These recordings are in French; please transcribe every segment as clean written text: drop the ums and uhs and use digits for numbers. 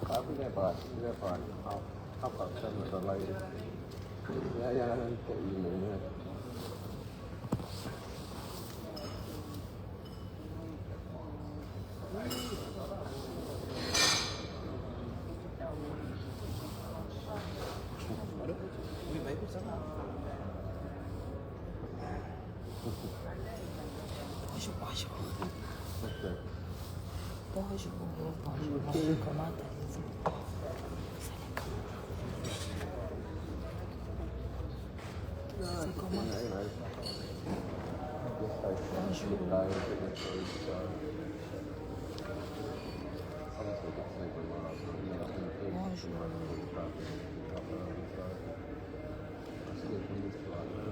Tidak apa, apa sama lain. Ya nanti ini. Bonjour, comment allez-vous? C'est comment?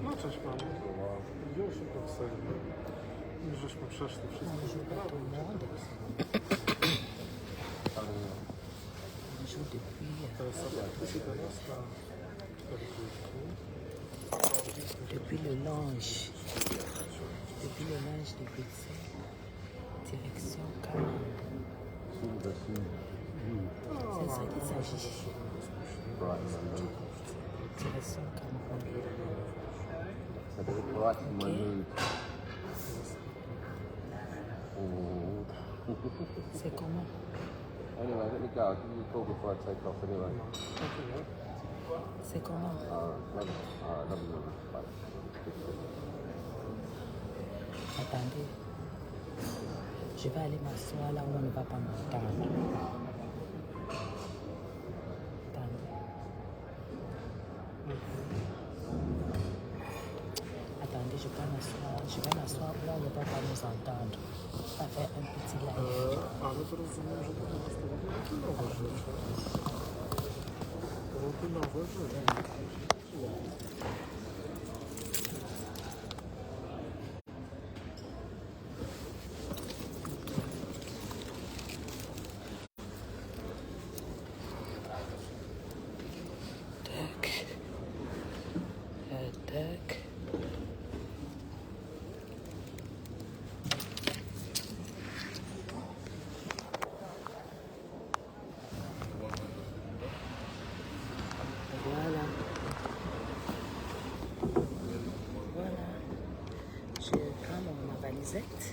No cześć panu. Już to wstępnie. My żeśmy przeszli wszystkie sprawy. Bonjour To jest satisfakcja teraz na 40. depuis le linge. Depuis le linge de Bruxelles. Direction Cameroun. C'est ça qu'il s'agit. Direction Cameroun. C'est comment? Anyway, let me go. I'll give you a call before I take off anyway. C'est comment? Love you. Bye. Attendez. Je vais aller m'asseoir là où on ne va pas m'entendre. Attendez. Attendez, je vais m'asseoir là où on ne va pas nous entendre. Ça fait un petit live. Ale to rozumiem, że to teraz to nowe rzeczy. To nowe rzeczy. Tac. Voilà. Je prends ma valisette.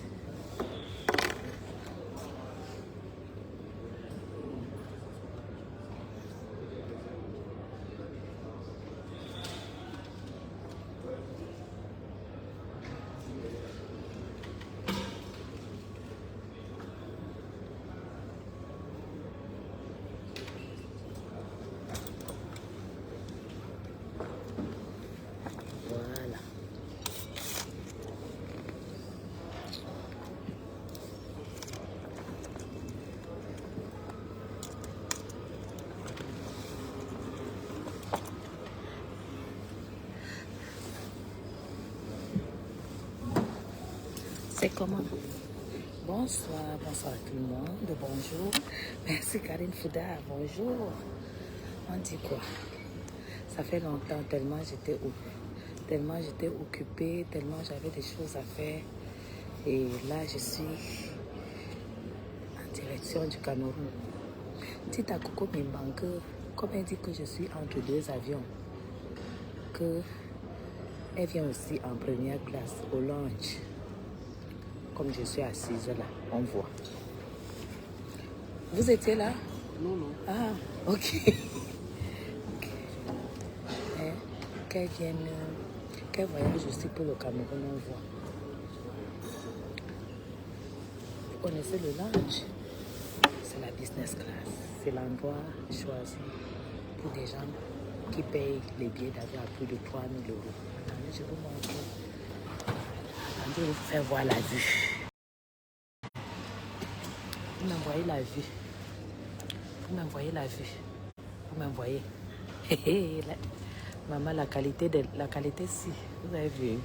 Voilà. C'est comment? Bonsoir à tout le monde, bonjour. Merci Karine Fouda, bonjour. On dit quoi? Ça fait longtemps, tellement j'étais occupée, tellement j'avais des choses à faire. Et là, je suis en direction du Cameroun. Tita Coco Mimbanque, comme elle dit que je suis entre deux avions, que elle vient aussi en première classe au lounge. Comme je suis assise là, on voit. Vous étiez là? Non. Ah, ok. Qu'elle vienne, qu'elle voyage aussi pour le Cameroun, on voit. Vous connaissez le lounge? C'est la business class. C'est l'endroit choisi pour des gens qui payent les billets d'avion à plus de 3 000 euros. Attendez, je vous montre. Attendez, je vais vous faire voir la vue. Vous m'envoyez la vue. Vous m'envoyez la vue. Vous m'envoyez. Maman, la qualité si. Vous avez vu?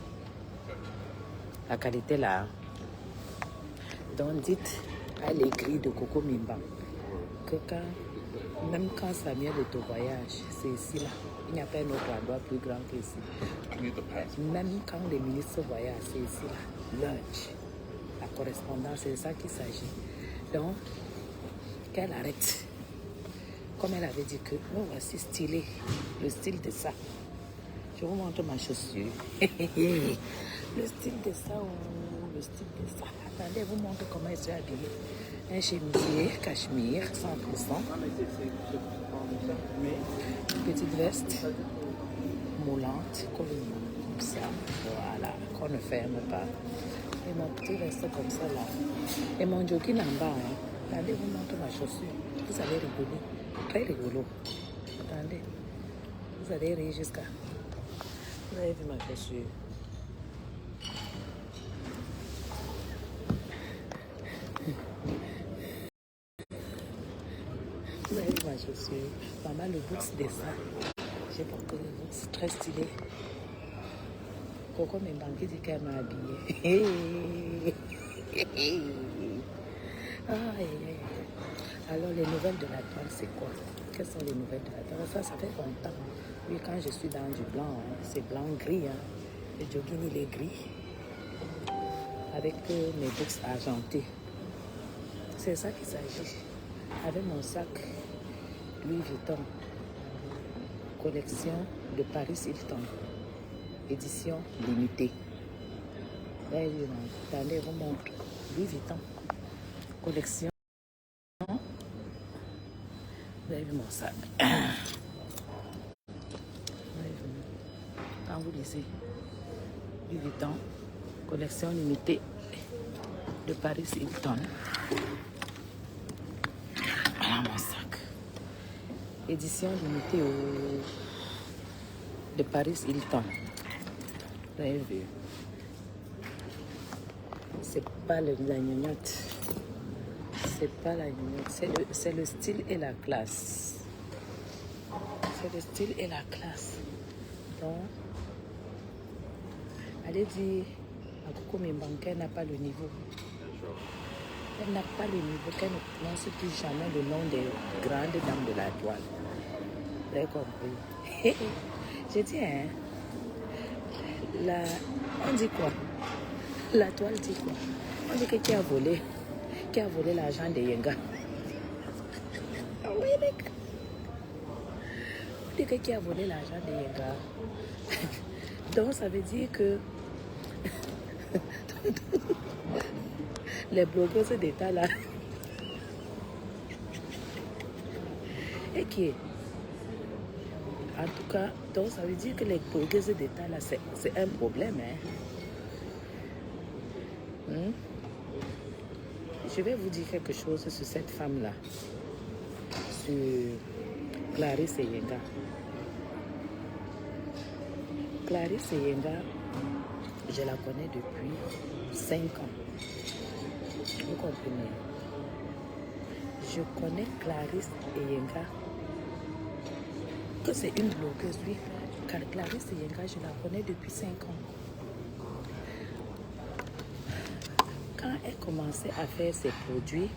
La qualité là. Donc dites à l'écrit de Coco Mimba que même quand ça vient de ton voyage, c'est ici là. Il n'y a pas un autre endroit plus grand qu'ici. Même quand les ministres voyagent, c'est ici là. Lunch. La correspondance, c'est de ça qu'il s'agit. Donc, qu'elle arrête. Comme elle avait dit que nous voici stylé, le style de ça. Je vous montre ma chaussure. Le style de ça, oh, le style de ça. Attendez, je vous montre comment elle s'est habillée. Un chemisier, cachemire, 100%. Une petite veste moulante, comme ça. Voilà, qu'on ne ferme pas. Et mon petit veste comme ça là. Et mon jogging en bas. Hein. Attendez, je vous montre ma chaussure. Vous allez rigoler. Très rigolo. Attendez. Vous allez rire jusqu'à... Vous avez vu ma chaussure. Vous avez vu ma chaussure. Maman, le boots descend. J'ai porté le boots. Très stylé. Coco Membangue dit qu'elle m'a habillée. Alors, les nouvelles de la toile, c'est quoi? Quelles sont les nouvelles de la toile? Ça fait longtemps. Oui, quand je suis dans du blanc, hein, c'est blanc-gris. Hein. Le jogging, il est gris. Avec mes boots argentés. C'est ça qu'il s'agit. Avec mon sac Louis Vuitton. Collection de Paris Hilton. Édition limitée. Là, attendez, je vous montre. Louis Vuitton. Collection. Vous avez vu mon sac. Quand vous lisez Louis Vuitton, collection limitée de Paris Hilton. Voilà mon sac. Édition limitée de Paris Hilton. Vous avez vu. C'est pas la gnognotte. C'est pas la gnognotte. C'est le style et la classe. C'est le style et la classe. Donc, allez dire à Coco Membangue qu'elle n'a pas le niveau. Elle n'a pas le niveau, qu'elle ne prononce plus jamais le nom des grandes dames de la toile. Vous avez compris? J'ai dit, hein, on dit quoi? La toile dit quoi? On dit que qui a volé l'argent de Yenga. On dit que qui a volé l'argent de Yenga. Donc ça veut dire que les blogueuses d'État là, et qui, en tout cas, donc ça veut dire que les blogueuses d'État là, c'est un problème. Hein? Je vais vous dire quelque chose sur cette femme-là, sur Clarisse Yenga. Clarisse Yenga, je la connais depuis 5 ans. Vous comprenez? Je connais Clarisse Yenga, que c'est une blogueuse, oui. Car Clarisse Yenga, je la connais depuis 5 ans. Quand elle commençait à faire ses produits,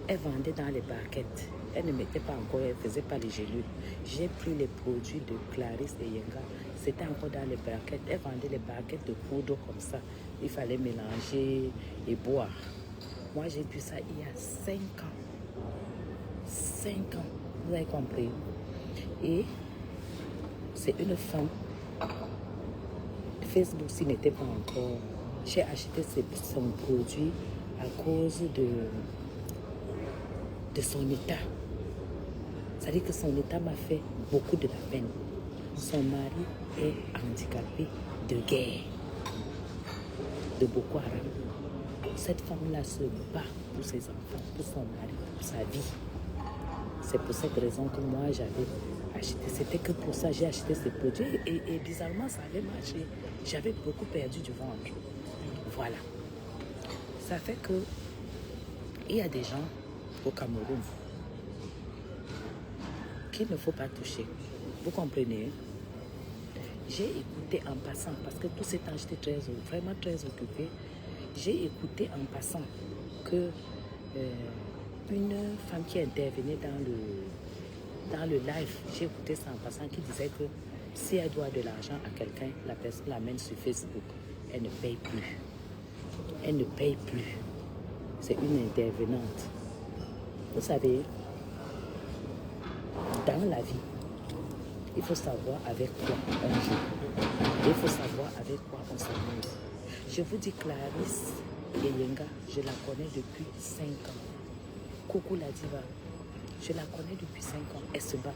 elle vendait dans les barquettes. Elle ne mettait pas encore, elle ne faisait pas les gélules. J'ai pris les produits de Clarisse Yenga. C'était encore dans les barquettes. Elle vendait les barquettes de poudre comme ça. Il fallait mélanger et boire. Moi, j'ai vu ça il y a 5 ans. 5 ans, vous avez compris. Et c'est une femme. Facebook, s'il n'était pas encore... J'ai acheté son produit à cause de son état. C'est-à-dire que son état m'a fait beaucoup de la peine. Son mari est handicapé de guerre, de Boko Haram. Cette femme-là se bat pour ses enfants, pour son mari, pour sa vie. C'est pour cette raison que moi, j'avais acheté. C'était que pour ça j'ai acheté ces produits. Et bizarrement, ça avait marché. J'avais beaucoup perdu du ventre. Voilà. Ça fait que il y a des gens au Cameroun qu'il ne faut pas toucher. Vous comprenez? J'ai écouté en passant, parce que tout ce temps j'étais vraiment très occupée. J'ai écouté en passant que une femme qui intervenait dans le live, j'ai écouté ça en passant, qui disait que si elle doit de l'argent à quelqu'un, la personne l'amène sur Facebook. Elle ne paye plus. Elle ne paye plus. C'est une intervenante. Vous savez, dans la vie, il faut savoir avec quoi on joue. Il faut savoir avec quoi on s'amuse. Je vous dis Clarisse et Yenga, je la connais depuis 5 ans. Coucou la diva, je la connais depuis 5 ans. Elle se bat.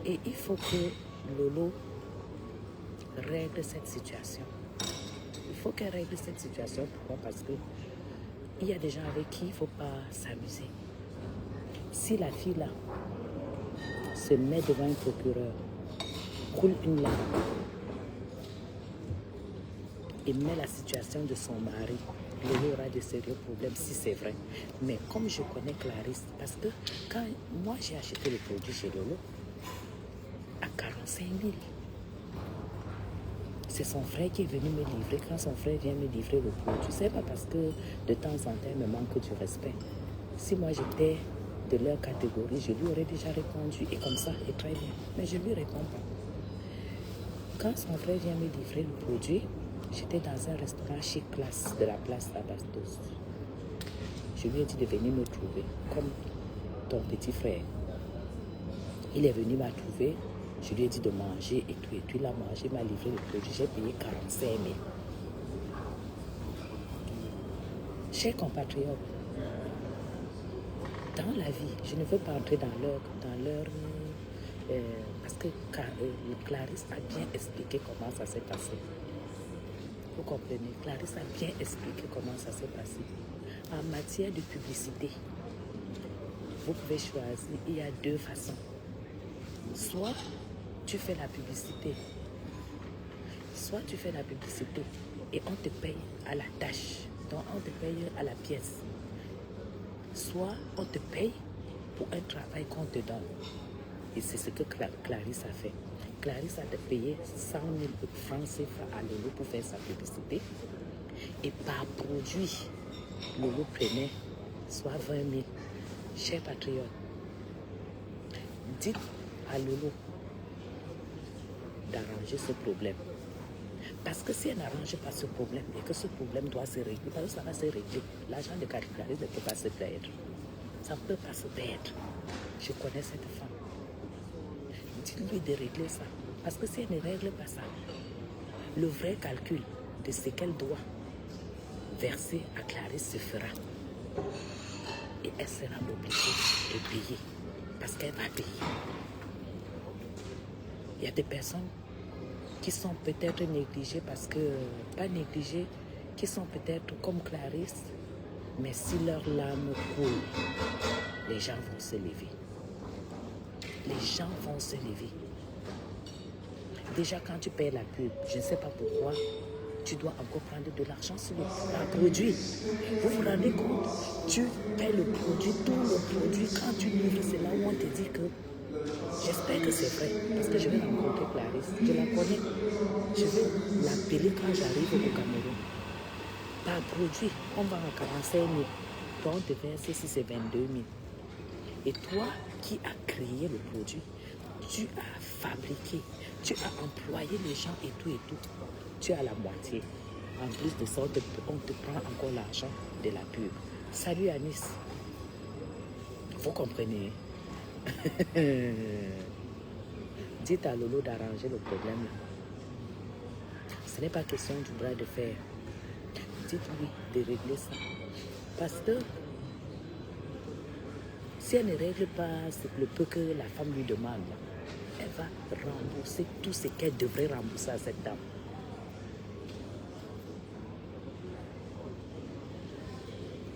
Et il faut que Lolo règle cette situation. Il faut qu'elle règle cette situation. Pourquoi? Parce que il y a des gens avec qui il ne faut pas s'amuser. Si la fille là se met devant un procureur, coule une larme et met la situation de son mari, Lolo aura de sérieux problèmes si c'est vrai. Mais comme je connais Clarisse, parce que quand moi j'ai acheté le produit chez Lolo à 45 000, c'est son frère qui est venu me livrer. Quand son frère vient me livrer le produit, c'est pas parce que de temps en temps il me manque du respect. Si moi j'étais de leur catégorie, je lui aurais déjà répondu et comme ça, et très bien. Mais je ne lui réponds pas. Quand son frère vient me livrer le produit, j'étais dans un restaurant chic classe de la place Abastos. Je lui ai dit de venir me trouver, comme ton petit frère. Il est venu me trouver, je lui ai dit de manger et tout. Et puis il a mangé, il m'a livré le produit, j'ai payé 45 000. Chers compatriotes, dans la vie, je ne veux pas entrer dans leur parce que Clarisse a bien expliqué comment ça s'est passé. Vous comprenez? Clarisse a bien expliqué comment ça s'est passé. En matière de publicité, vous pouvez choisir, il y a 2 façons. Soit tu fais la publicité, et on te paye à la tâche, donc on te paye à la pièce. Soit on te paye pour un travail qu'on te donne. Et c'est ce que Clarisse a fait. Clarisse a payé 100 000 francs CFA à Lolo pour faire sa publicité. Et par produit, Lolo prenait soit 20 000. Chers patriotes, dites à Lolo d'arranger ce problème. Parce que si elle n'arrange pas ce problème et que ce problème doit se régler, parce que ça va se régler, l'argent de Clarisse ne peut pas se perdre. Ça ne peut pas se perdre. Je connais cette femme. Dites-lui de régler ça. Parce que si elle ne règle pas ça, le vrai calcul de ce qu'elle doit verser à Clarisse se fera. Et elle sera obligée de payer. Parce qu'elle va payer. Il y a des personnes qui sont peut-être négligées parce que, pas négligées, qui sont peut-être comme Clarisse, mais si leur larmes coulent, les gens vont se lever. Les gens vont se lever. Déjà, quand tu payes la pub, je ne sais pas pourquoi, tu dois encore prendre de l'argent sur le produit. Vous vous rendez compte? Tu payes le produit, tout le produit. Quand tu livres, c'est là où on te dit que j'espère que c'est vrai. Parce que je vais rencontrer Clarisse. Je la connais. Je vais l'appeler quand j'arrive au Cameroun. Par produit, on va à 45 000. Toi, on te verse si c'est 22 000. Et toi qui as créé le produit, tu as fabriqué, tu as employé les gens et tout. Tu as la moitié. En plus de ça, on te prend encore l'argent de la pub. Salut Anis. Vous comprenez? Dites à Lolo d'arranger le problème là. Ce n'est pas question du bras de fer. Dites-lui de régler ça. Parce que si elle ne règle pas le peu que la femme lui demande, elle va rembourser tout ce qu'elle devrait rembourser à cette dame.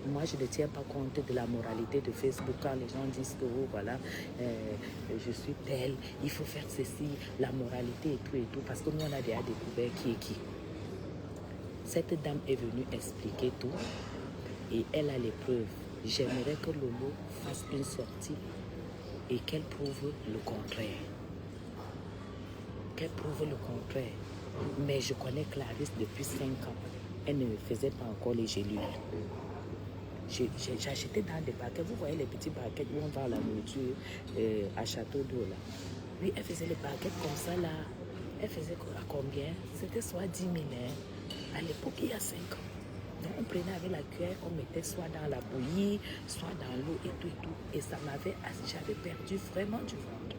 Moi, je ne tiens pas compte de la moralité de Facebook quand les gens disent que oh, voilà, je suis telle, il faut faire ceci, la moralité et tout, parce que nous, on a déjà découvert qui est qui. Cette dame est venue expliquer tout et elle a les preuves. J'aimerais que Lolo fasse une sortie et qu'elle prouve le contraire. Qu'elle prouve le contraire. Mais je connais Clarisse depuis 5 ans. Elle ne me faisait pas encore les gélules. J'achetais dans des paquets. Vous voyez les petits paquets où on vend la nourriture à Château d'eau là. Oui, elle faisait les paquets comme ça là. Elle faisait à combien? C'était soit 10 000 hein. À l'époque, il y a 5 ans. Donc on prenait avec la cuillère, on mettait soit dans la bouillie, soit dans l'eau et tout et tout. Et ça j'avais perdu vraiment du ventre.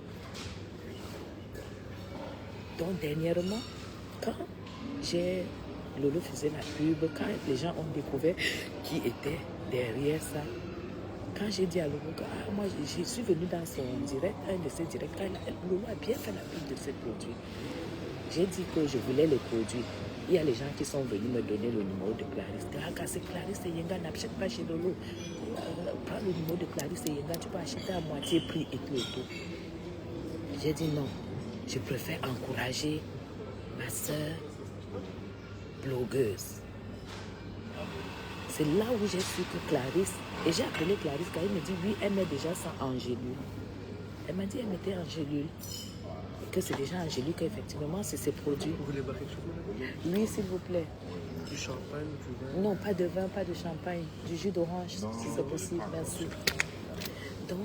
Donc dernièrement, quand Lolo faisait la pub, quand les gens ont découvert qui était derrière ça, quand j'ai dit à Lolo que moi je suis venue dans son direct, un de ses directs, Lolo a bien fait la pub de ces produits. J'ai dit que je voulais les produits. Il y a les gens qui sont venus me donner le numéro de Clarisse. Ah, quand c'est Clarisse et Yenga, n'achète pas chez Lolo. Prends le numéro de Clarisse et Yenga, tu peux acheter à moitié prix et tout et tout. J'ai dit non, je préfère encourager ma soeur blogueuse. C'est là où j'ai su que Clarisse, et j'ai appelé Clarisse car elle me dit oui, elle met déjà ça en gélule. Elle m'a dit elle mettait en gélule. Que c'est déjà en gélule qu'effectivement c'est ses produits. Vous voulez boire quelque chose? Oui, s'il vous plaît. Du champagne, du vin? Non, pas de vin, pas de champagne, du jus d'orange, si c'est possible, merci. Donc,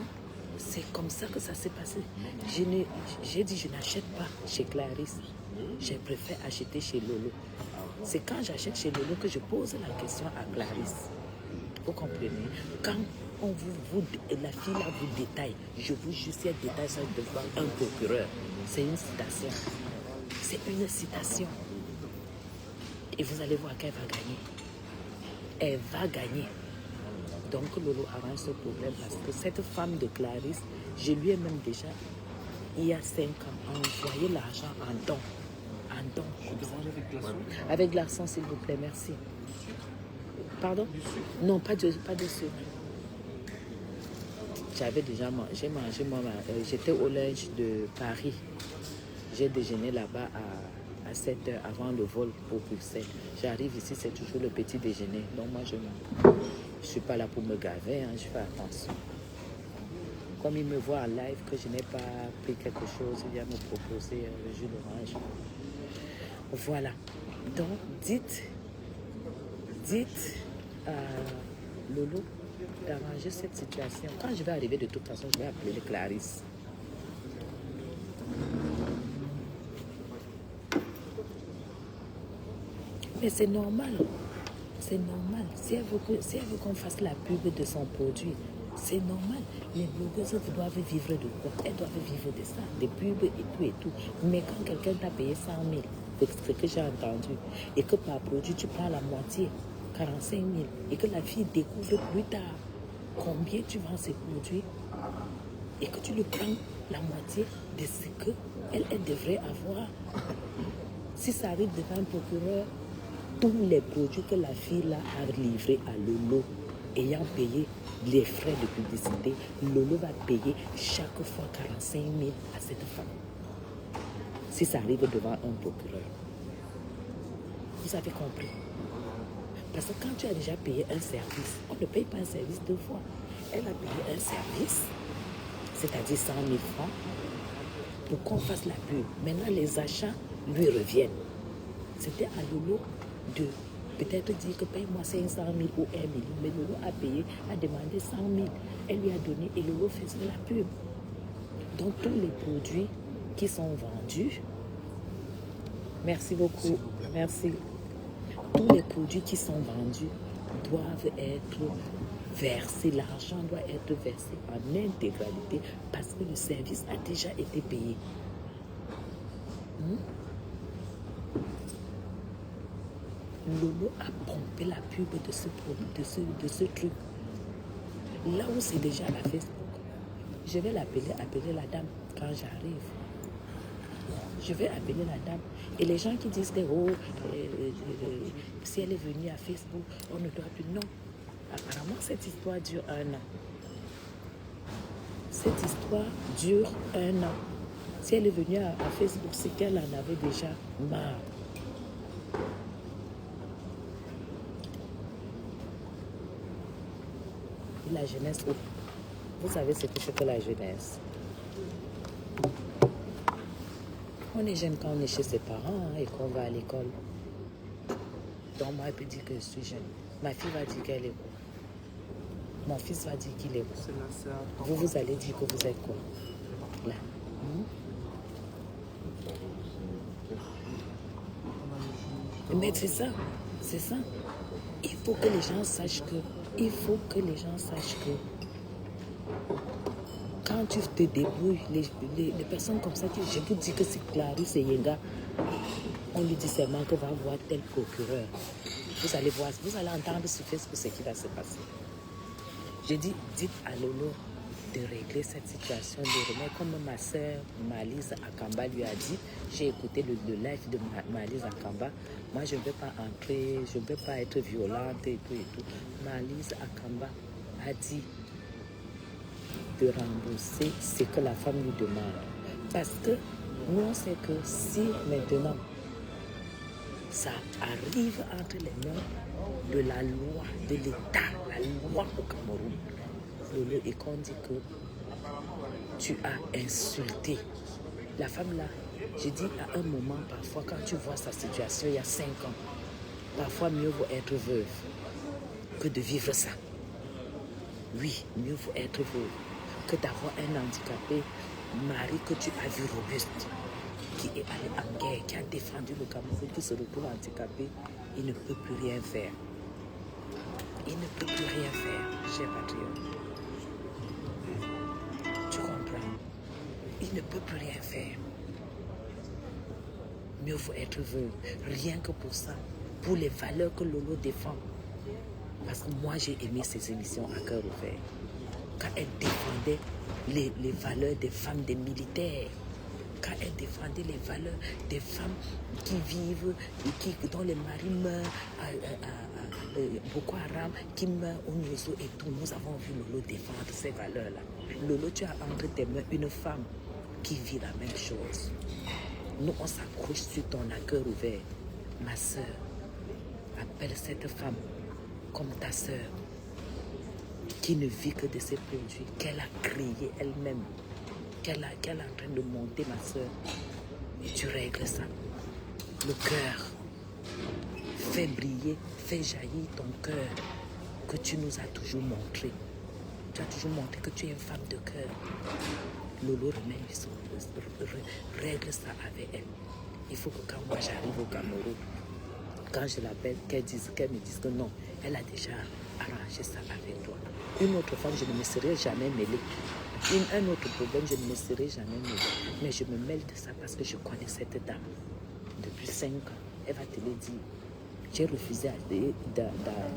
c'est comme ça que ça s'est passé. J'ai dit, je n'achète pas chez Clarisse. Je préfère acheter chez Lolo. C'est quand j'achète chez Lolo que je pose la question à Clarisse. Vous comprenez? Quand la fille là vous détaille, je vous jure, si elle détaille ça devant un procureur, c'est une citation. C'est une citation. Et vous allez voir qu'elle va gagner. Elle va gagner. Donc Lolo arrange ce problème parce que cette femme de Clarisse, je lui ai même déjà, il y a 5 ans, envoyé l'argent en don. En don. Avec glaçon? Avec glaçon, s'il vous plaît, merci. Pardon? Non, pas de sucre. J'avais déjà mangé, moi, j'étais au lunch de Paris. J'ai déjeuné là-bas à 7h avant le vol pour Bruxelles. J'arrive ici, c'est toujours le petit déjeuner. Donc moi, je ne suis pas là pour me gaver, je fais attention. Comme il me voit en live que je n'ai pas pris quelque chose, il vient me proposer le jus d'orange. Voilà. Donc, dites à Lolo d'arranger cette situation. Quand je vais arriver, de toute façon, je vais appeler Clarisse. Mais c'est normal. C'est normal. Si elle veut qu'on fasse la pub de son produit, c'est normal. Les blogueuses doivent vivre de quoi? Elles doivent vivre de ça, des pubs et tout et tout. Mais quand quelqu'un t'a payé 100 000, c'est ce que j'ai entendu, et que par produit, tu prends la moitié, 45 000, et que la fille découvre plus tard combien tu vends ces produits, et que tu lui prends la moitié de ce qu'elle devrait avoir. Si ça arrive devant un procureur, tous les produits que la fille là a livrés à Lolo, ayant payé les frais de publicité, Lolo va payer chaque fois 45 000 à cette femme. Si ça arrive devant un procureur. Vous avez compris? Parce que quand tu as déjà payé un service, on ne paye pas un service 2 fois. Elle a payé un service, c'est-à-dire 100 000 francs, pour qu'on fasse la pub. Maintenant, les achats lui reviennent. C'était à Lolo de peut-être dire que paye-moi 500 000 ou 1 million. Mais Lolo a payé, a demandé 100 000. Elle lui a donné et Lolo faisait la pub. Donc tous les produits qui sont vendus, merci beaucoup, merci. Tous les produits qui sont vendus doivent être versés, l'argent doit être versé en intégralité parce que le service a déjà été payé. Lolo a pompé la pub de ce truc. Là où c'est déjà à Facebook, je vais appeler la dame quand j'arrive. Je vais appeler la dame. Et les gens qui disent que si elle est venue à Facebook, on ne doit plus. Non. Apparemment, cette histoire dure 1 an. Cette histoire dure 1 an. Si elle est venue à Facebook, c'est qu'elle en avait déjà marre. Et la jeunesse, vous savez ce que c'est que la jeunesse. On est jeune quand on est chez ses parents et qu'on va à l'école. Donc moi, elle peut dire que je suis jeune. Ma fille va dire qu'elle est quoi? Mon fils va dire qu'il est quoi? Vous allez dire que vous êtes quoi? Là. Mais c'est ça. C'est ça. Il faut que les gens sachent que, quand tu te débrouilles, les personnes comme ça, je vous dis que c'est Clarisse et Yenga, on lui dit seulement que va voir tel procureur. Vous allez voir, vous allez entendre sur Facebook ce qui va se passer. Je dis, dites à Lolo de régler cette situation, de remettre comme ma soeur Malise Akamba lui a dit. J'ai écouté le live de Malise Akamba. Moi, je ne veux pas entrer, je ne veux pas être violente et tout et tout. Malise Akamba a dit de rembourser ce que la femme lui demande. Parce que nous, on sait que si maintenant ça arrive entre les mains de la loi, de l'État, la loi au Cameroun, Lolo, et qu'on dit que tu as insulté la femme là. Je dis à un moment, parfois, quand tu vois sa situation il y a 5 ans, parfois mieux vaut être veuve que de vivre ça. Oui, mieux vaut être veuve que d'avoir un handicapé, mari que tu as vu robuste, qui est allé en guerre, qui a défendu le Cameroun, qui se retrouve handicapé, il ne peut plus rien faire. Il ne peut plus rien faire, cher patriote. Tu comprends? Il ne peut plus rien faire. Mieux vaut être veuve, rien que pour ça, pour les valeurs que Lolo défend. Parce que moi, j'ai aimé ces émissions à cœur ouvert. Quand elle défendait les valeurs des femmes, des militaires. Quand elle défendait les valeurs des femmes qui vivent, dont les maris meurent à Boko Haram, qui meurent au Nioso et tout. Nous avons vu Lolo défendre ces valeurs-là. Lolo, tu as entre tes mains une femme qui vit la même chose. Nous, on s'accroche sur ton cœur ouvert. Ma soeur, appelle cette femme comme ta soeur, qui ne vit que de ses produits, qu'elle a créé elle-même, qu'elle est en train de monter, ma soeur. Et tu règles ça. Le cœur. Fais briller, fais jaillir ton cœur que tu nous as toujours montré. Tu as toujours montré que tu es une femme de cœur. Lolo règle ça avec elle. Il faut que quand moi j'arrive au Cameroun, quand je l'appelle, qu'elle me dise que non, elle a déjà arrangé ça avec toi. Une autre femme, je ne me serais jamais mêlée. Un autre problème, je ne me serais jamais mêlée. Mais je me mêle de ça parce que je connais cette dame depuis 5 ans. Elle va te le dire. J'ai refusé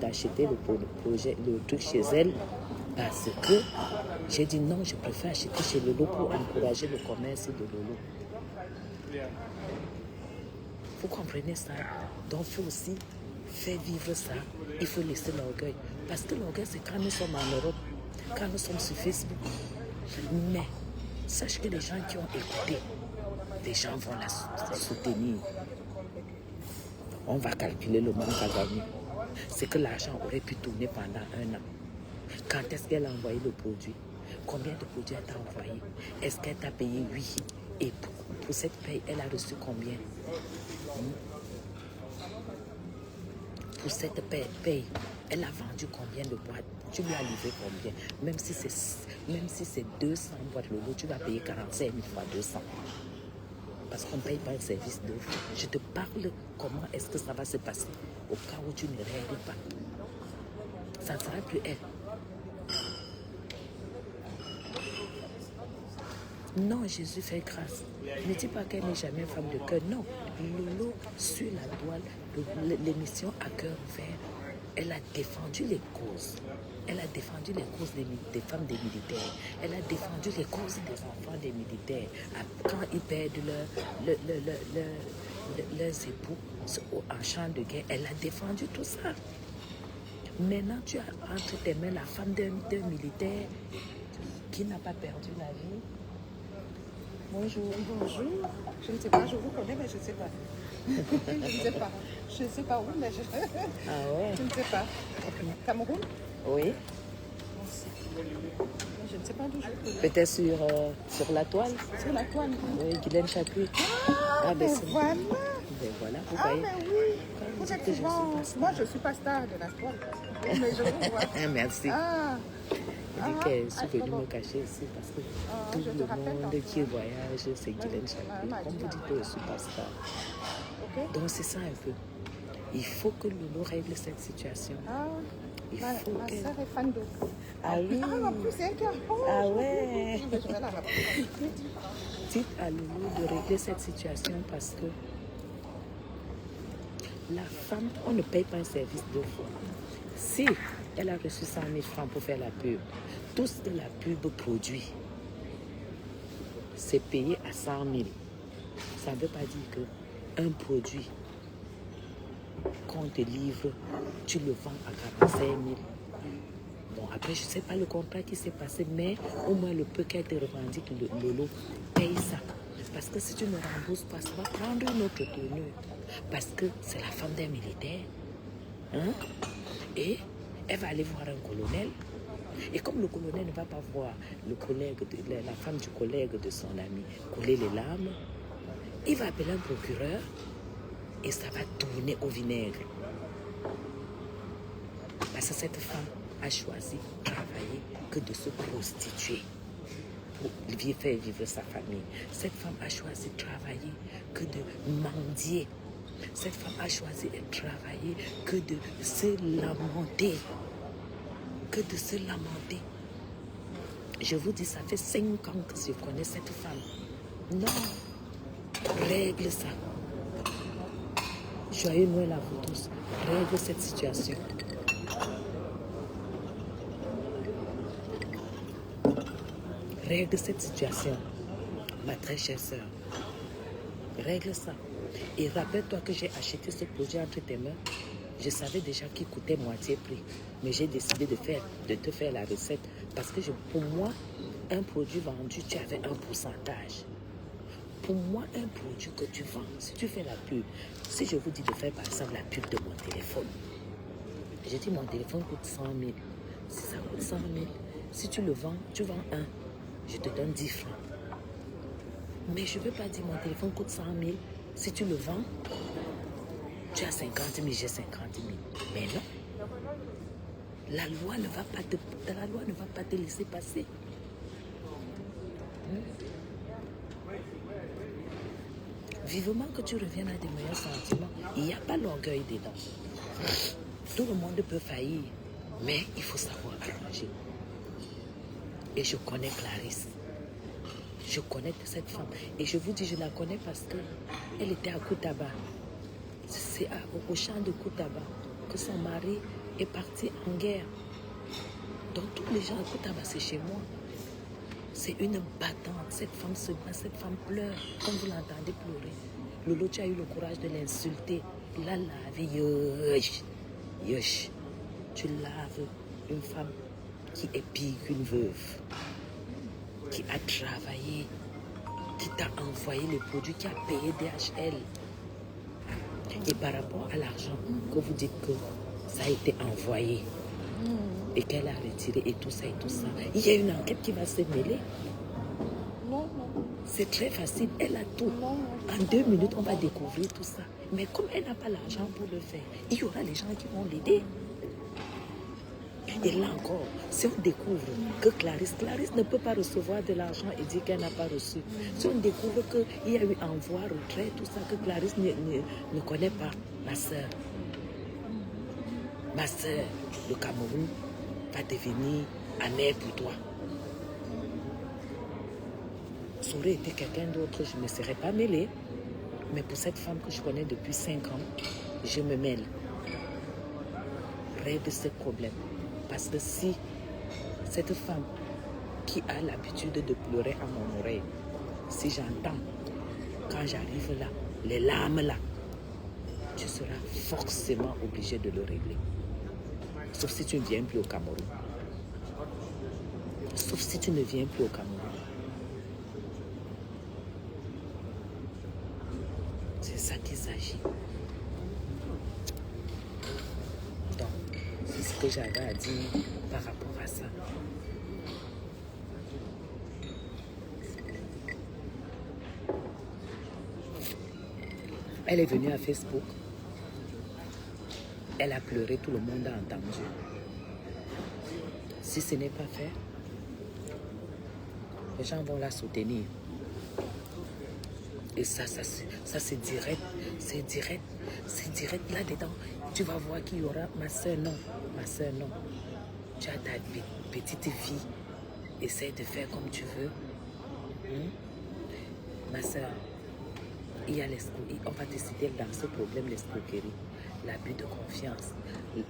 d'acheter le truc chez elle parce que j'ai dit non, je préfère acheter chez Lolo pour encourager le commerce de Lolo. Vous comprenez ça? Donc il faut aussi faire vivre ça. Il faut laisser l'orgueil. Parce que l'orgueil, c'est quand nous sommes en Europe, quand nous sommes sur Facebook. Mais sache que les gens qui ont écouté, les gens vont la soutenir. On va calculer le manque à gagner. C'est que l'argent aurait pu tourner pendant 1 an. Quand est-ce qu'elle a envoyé le produit? Combien de produits elle t'a envoyé? Est-ce qu'elle t'a payé? Oui. Et pour cette paye, elle a reçu combien? Pour cette paye, elle a vendu combien de boîtes? Tu lui as livré combien? Même si c'est 200 boîtes, Lolo, tu vas payer 45 000 fois 200. Parce qu'on ne paye pas un service d'offre. Je te parle comment est-ce que ça va se passer au cas où tu ne règles pas. Ça ne sera plus elle. Non, Jésus fait grâce. Ne dis pas qu'elle n'est jamais femme de cœur. Non, Lolo, sur la toile, l'émission à cœur ouvert, elle a défendu les causes. Elle a défendu les causes des femmes des militaires. Elle a défendu les causes des enfants des militaires. Quand ils perdent leurs époux en champ de guerre, elle a défendu tout ça. Maintenant, tu as entre tes mains la femme d'un militaire qui n'a pas perdu la vie. Bonjour. Bonjour. Je ne sais pas, je vous connais, mais je ne sais pas. Je ne sais pas. Je ne sais pas où, mais Ah ouais? je ne sais pas. Cameroun? Oui. Je ne sais pas d'où je peux. Peut-être sur la toile. Sur la toile. Oui, Guylaine Chapuis. Ah, ben mais c'est voilà. Ben voilà, vous Ah, voyez. mais oui. Vous Vous êtes dites que je souvent... suis pas star. Moi, je ne suis pas star de la toile. Mais je vous vois. Merci. Ah. Je dis que je suis venue me cacher ici parce que tout je te le rappelle monde dans qui voyage, c'est Guylaine Chapuis. Ah, Comme vous dites que je suis pas star. Ok. Donc c'est ça un peu. Il faut que Lolo règle cette situation. Ah, Il ma faut qu'elle... soeur est fan de... Ah oui. Ah, ma plus, c'est un cœur. Ah ouais. Je vais la rappeler. Dites à Lolo de régler cette situation parce que la femme, on ne paye pas un service deux fois. Si elle a reçu 100 000 francs pour faire la pub, tout ce que la pub produit, c'est payé à 100 000. Ça ne veut pas dire qu'un produit qu'on te livre, tu le vends à 45 000. Bon, après, je ne sais pas le contrat qui s'est passé, mais au moins le peu qu'elle te revendique, Lolo paye ça. Parce que si tu ne rembourses pas, ça va prendre une autre tournure. Parce que c'est la femme d'un militaire. Hein? Et elle va aller voir un colonel. Et comme le colonel ne va pas voir la femme du collègue de son ami couler les larmes, il va appeler un procureur et ça va tourner au vinaigre. Parce que cette femme a choisi de travailler que de se prostituer pour faire vivre sa famille. Cette femme a choisi de travailler que de mendier. Cette femme a choisi de travailler que de se lamenter. Que de se lamenter. Je vous dis, ça fait 5 ans que je connais cette femme. Non, règle ça. Joyeux Noël à vous tous. Règle cette situation. Règle cette situation, ma très chère sœur. Règle ça. Et rappelle-toi que j'ai acheté ce produit entre tes mains. Je savais déjà qu'il coûtait moitié prix. Mais j'ai décidé de te faire la recette. Parce que pour moi, un produit vendu, tu avais un pourcentage. Pour moi, un produit que tu vends, si tu fais la pub, si je vous dis de faire par exemple la pub de mon téléphone, je dis mon téléphone coûte 100 000. Si ça coûte 100 000, si tu le vends, tu vends un. Je te donne 10 francs. Mais je ne veux pas dire mon téléphone coûte 100 000. Si tu le vends, tu as 50 000, j'ai 50 000. Mais non. La loi ne va pas te laisser passer. Vivement que tu reviennes à des meilleurs sentiments. Il n'y a pas l'orgueil dedans. Tout le monde peut faillir. Mais il faut savoir arranger. Et je connais Clarisse. Je connais cette femme. Et je vous dis, je la connais parce qu'elle était à Koutaba. C'est au champ de Koutaba que son mari est parti en guerre. Donc tous les gens à Koutaba, c'est chez moi. C'est une battante. Cette femme se bat, cette femme pleure. Comme vous l'entendez pleurer. Lolo, tu as eu le courage de l'insulter. Il a lavé. Yosh. Yosh. Tu laves une femme qui est pire qu'une veuve, qui a travaillé, qui t'a envoyé les produits, qui a payé DHL. Et par rapport à l'argent que vous dites que ça a été envoyé et qu'elle a retiré et tout ça, il y a une enquête qui va se mêler. Non. C'est très facile, elle a tout. En 2 minutes, on va découvrir tout ça. Mais comme elle n'a pas l'argent pour le faire, il y aura les gens qui vont l'aider. Et là encore, si on découvre que Clarisse ne peut pas recevoir de l'argent et dire qu'elle n'a pas reçu, si on découvre qu'il y a eu envoi, retrait, tout ça, que Clarisse ne connaît pas, ma soeur, le Cameroun va devenir amer pour toi. Ça aurait été quelqu'un d'autre, je ne me serais pas mêlée. Mais pour cette femme que je connais depuis 5 ans, je me mêle. Règle ce problème. Parce que si cette femme qui a l'habitude de pleurer à mon oreille, si j'entends, quand j'arrive là, les larmes là, tu seras forcément obligé de le régler. Sauf si tu ne viens plus au Cameroun. Sauf si tu ne viens plus au Cameroun. C'est ça qu'il s'agit. Donc, c'est ce que j'avais à dire par rapport à ça. Elle est venue à Facebook. Elle a pleuré, tout le monde a entendu. Si ce n'est pas fait, les gens vont la soutenir. Et ça c'est direct. C'est direct. C'est direct là-dedans. Tu vas voir qu'il y aura ma soeur, non. Ma soeur, non. Tu as ta petite fille. Essaye de faire comme tu veux. Ma soeur, il y a l'escroquerie. On va décider dans ce problème l'escroquerie, l'abus de confiance. Il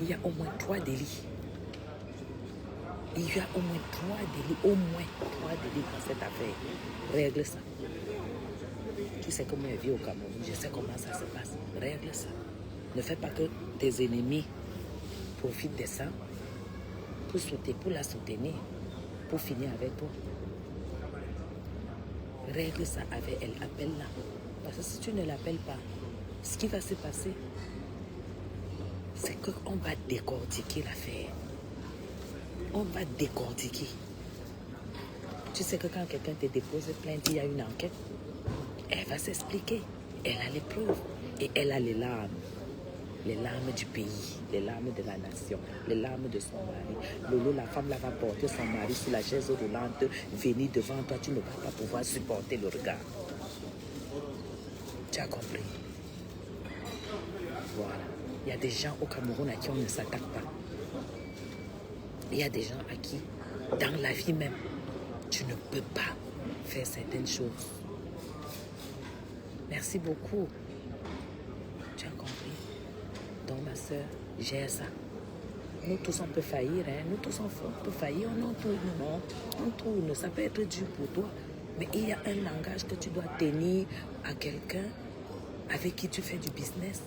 y a au moins 3 délits. Il y a au moins 3 délits. Au moins 3 délits dans cette affaire. Règle ça. Tu sais comment elle vit au Cameroun. Je sais comment ça se passe. Règle ça. Ne fais pas que tes ennemis profitent de ça pour la soutenir, pour finir avec toi. Règle ça avec elle, appelle-la. Parce que si tu ne l'appelles pas, ce qui va se passer, c'est qu'on va décortiquer l'affaire. On va décortiquer. Tu sais que quand quelqu'un te dépose plainte, il y a une enquête. Elle va s'expliquer. Elle a les preuves. Et elle a les larmes. Les larmes du pays, les larmes de la nation, les larmes de son mari. Lolo, la femme là va porter son mari sur la chaise roulante, venir devant toi, tu ne vas pas pouvoir supporter le regard. Tu as compris? Voilà. Il y a des gens au Cameroun à qui on ne s'attaque pas. Il y a des gens à qui, dans la vie même, tu ne peux pas faire certaines choses. Merci beaucoup. Tu as compris? Donc ma soeur, gère ça. Nous tous on peut faillir, hein? Nous tous on peut faillir, on tourne, ça peut être dur pour toi. Mais il y a un langage que tu dois tenir à quelqu'un avec qui tu fais du business.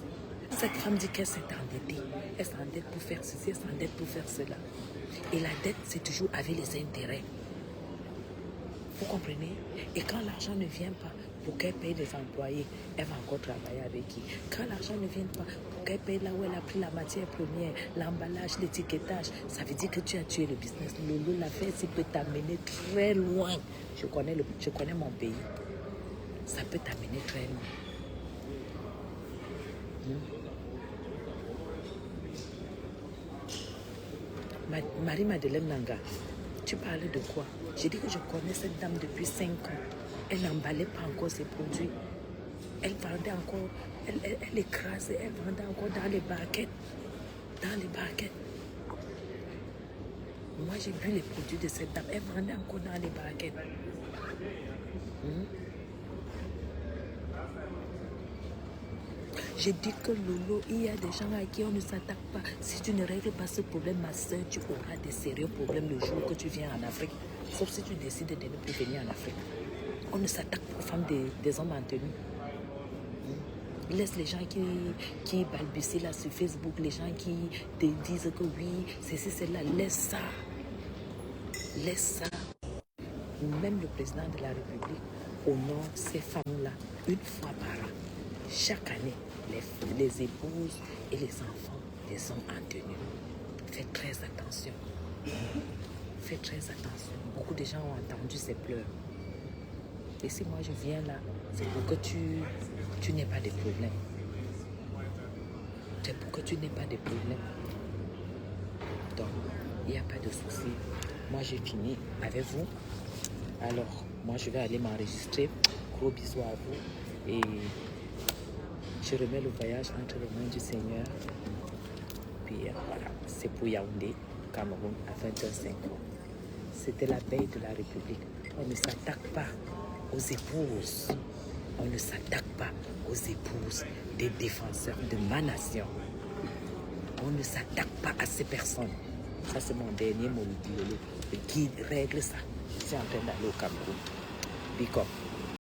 Cette femme dit qu'elle s'est endettée. Elle s'endette pour faire ceci, elle s'endette pour faire cela. Et la dette, c'est toujours avec les intérêts. Vous comprenez? Et quand l'argent ne vient pas, pour qu'elle paye les employés, elle va encore travailler avec qui? Quand l'argent ne vient pas, pour qu'elle paye là où elle a pris la matière première, l'emballage, l'étiquetage, ça veut dire que tu as tué le business. Lolo, l'affaire, ça peut t'amener très loin. Je connais mon pays. Ça peut t'amener très loin. Marie-Madeleine Nanga, tu parlais de quoi? J'ai dit que je connais cette dame depuis 5 ans. Elle n'emballait pas encore ses produits. Elle vendait encore, elle écrasait, elle vendait encore dans les barquettes. Dans les barquettes. Moi, j'ai vu les produits de cette dame. Elle vendait encore dans les barquettes. J'ai dit que Lolo, il y a des gens à qui on ne s'attaque pas. Si tu ne règles pas ce problème, ma soeur, tu auras des sérieux problèmes le jour que tu viens en Afrique. Sauf si tu décides de ne plus venir en Afrique. On ne s'attaque pas aux femmes des hommes en tenue. Laisse les gens qui balbutient là sur Facebook, les gens qui te disent que oui, ceci, c'est là. Laisse ça. Laisse ça. Même le président de la République honore ces femmes-là une fois par an. Chaque année, les épouses et les enfants des hommes en tenue. Faites très attention. Faites très attention. Beaucoup de gens ont entendu ces pleurs. Et si moi je viens là, c'est pour que tu n'aies pas de problème. C'est pour que tu n'aies pas de problème. Donc, il n'y a pas de souci. Moi, j'ai fini avec vous. Alors, moi, je vais aller m'enregistrer. Gros bisous à vous. Et je remets le voyage entre les mains du Seigneur. Puis voilà, c'est pour Yaoundé, Cameroun, à 20h05. C'était la veille de la République. On ne s'attaque pas aux épouses. On ne s'attaque pas aux épouses des défenseurs de ma nation. On ne s'attaque pas à ces personnes. Ça, c'est mon dernier mot. Qui règle ça. Je suis en train d'aller au Cameroun. Big up.